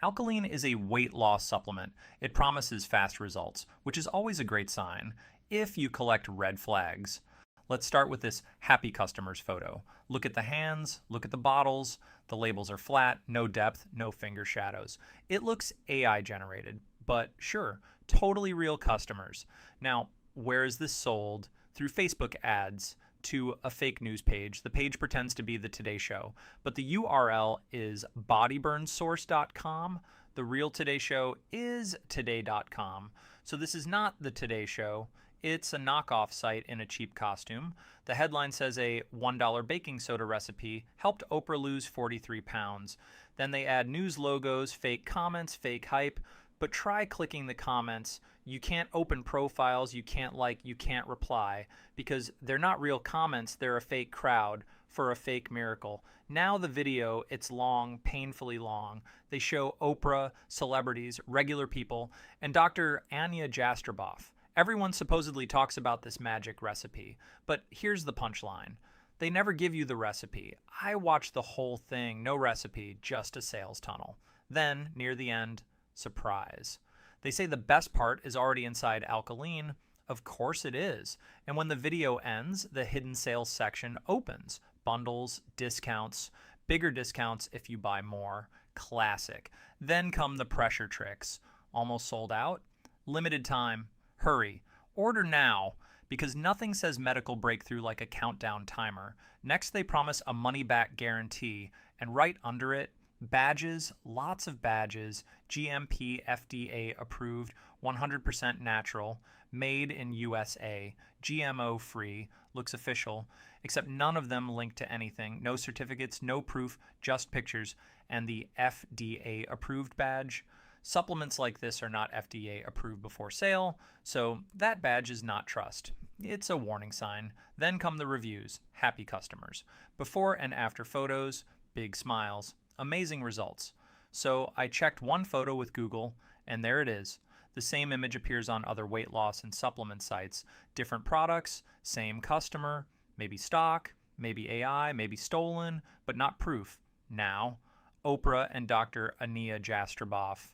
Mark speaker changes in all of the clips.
Speaker 1: AlkaLean is a weight loss supplement. It promises fast results, which is always a great sign if you collect red flags. Let's start with this happy customer's photo. Look at the hands, look at the bottles. The labels are flat, no depth, no finger shadows. It looks AI generated, but sure, totally real customers. Now, where is this sold? Through Facebook ads to a fake news page. The page pretends to be the Today Show, but the URL is bodyburnsource.com. The real Today Show is today.com. So this is not the Today Show. It's a knockoff site in a cheap costume. The headline says a $1 baking soda recipe helped Oprah lose 43 pounds. Then they add news logos, fake comments, fake hype. But try clicking the comments. You can't open profiles, you can't like, you can't reply, because they're not real comments, they're a fake crowd for a fake miracle. Now the video, it's long, painfully long. They show Oprah, celebrities, regular people, and Dr. Ania Jastreboff. Everyone supposedly talks about this magic recipe, but here's the punchline. They never give you the recipe. I watched the whole thing, no recipe, just a sales tunnel. Then, near the end, surprise. They say the best part is already inside AlkaLean. Of course it is. And when the video ends, the hidden sales section opens. Bundles, discounts, bigger discounts if you buy more. Classic. Then come the pressure tricks. Almost sold out? Limited time. Hurry. Order now, because nothing says medical breakthrough like a countdown timer. Next, they promise a money-back guarantee, and right under it, badges, lots of badges, GMP FDA approved, 100% natural, made in USA, GMO free, looks official, except none of them link to anything, no certificates, no proof, just pictures, and the FDA approved badge. Supplements like this are not FDA approved before sale, so that badge is not trust. It's a warning sign. Then come the reviews, happy customers. Before and after photos, big smiles. Amazing results. So I checked one photo with Google, and there it is. The same image appears on other weight loss and supplement sites. Different products, same customer, maybe stock, maybe AI, maybe stolen, but not proof. Now, Oprah and Dr. Ania Jastreboff.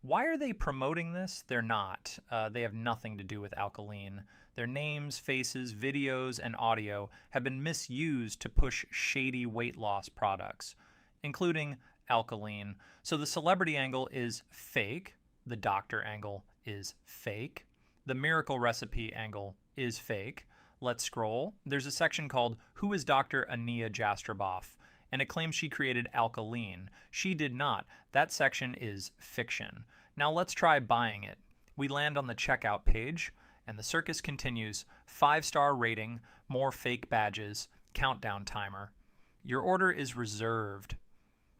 Speaker 1: Why are they promoting this? They're not. They have nothing to do with AlkaLean. Their names, faces, videos, and audio have been misused to push shady weight loss products, including AlkaLean. So the celebrity angle is fake. The doctor angle is fake. The miracle recipe angle is fake. Let's scroll. There's a section called Who is Dr. Ania Jastreboff? And it claims she created AlkaLean. She did not. That section is fiction. Now let's try buying it. We land on the checkout page, and the circus continues. 5-star rating, more fake badges, countdown timer. Your order is reserved.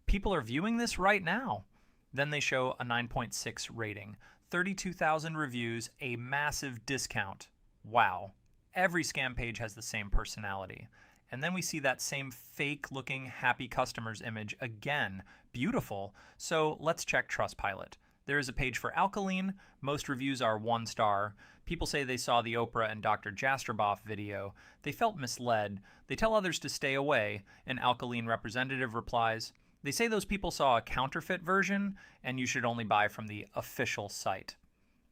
Speaker 1: People are viewing this right now. Then they show a 9.6 rating, 32,000 reviews, a massive discount. Wow. Every scam page has the same personality. And then we see that same fake-looking happy customers image again. Beautiful. So let's check Trustpilot. There is a page for AlkaLean. Most reviews are 1 star. People say they saw the Oprah and Dr. Jastreboff video. They felt misled. They tell others to stay away. An AlkaLean representative replies, they say those people saw a counterfeit version and you should only buy from the official site.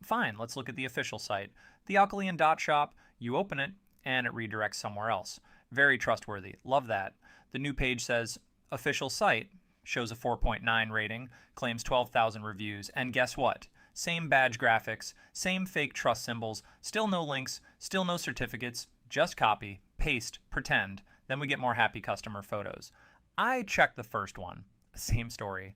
Speaker 1: Fine, let's look at the official site. The AlkaLean.shop, you open it and it redirects somewhere else. Very trustworthy. Love that. The new page says official site, shows a 4.9 rating, claims 12,000 reviews, and guess what? Same badge graphics, same fake trust symbols, still no links, still no certificates, just copy, paste, pretend. Then we get more happy customer photos. I checked the first one. Same story.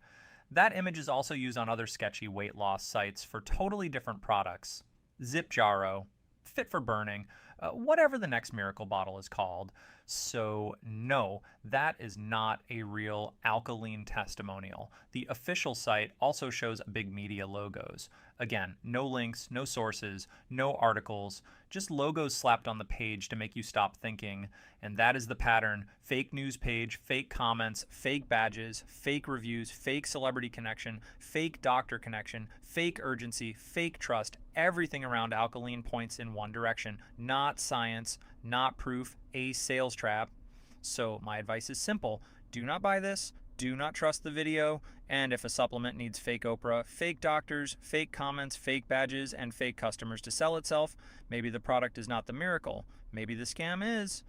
Speaker 1: That image is also used on other sketchy weight loss sites for totally different products. Zip Jaro, fit for burning, whatever the next miracle bottle is called. So no, that is not a real AlkaLean testimonial. The official site also shows big media logos. Again, no links, no sources, no articles, just logos slapped on the page to make you stop thinking. And that is the pattern. Fake news page, fake comments, fake badges, fake reviews, fake celebrity connection, fake doctor connection, fake urgency, fake trust. Everything around AlkaLean points in one direction. Not science, not proof, a sales trap. So my advice is simple. Do not buy this. Do not trust the video. And if a supplement needs fake Oprah, fake doctors, fake comments, fake badges, and fake customers to sell itself, maybe the product is not the miracle. Maybe the scam is.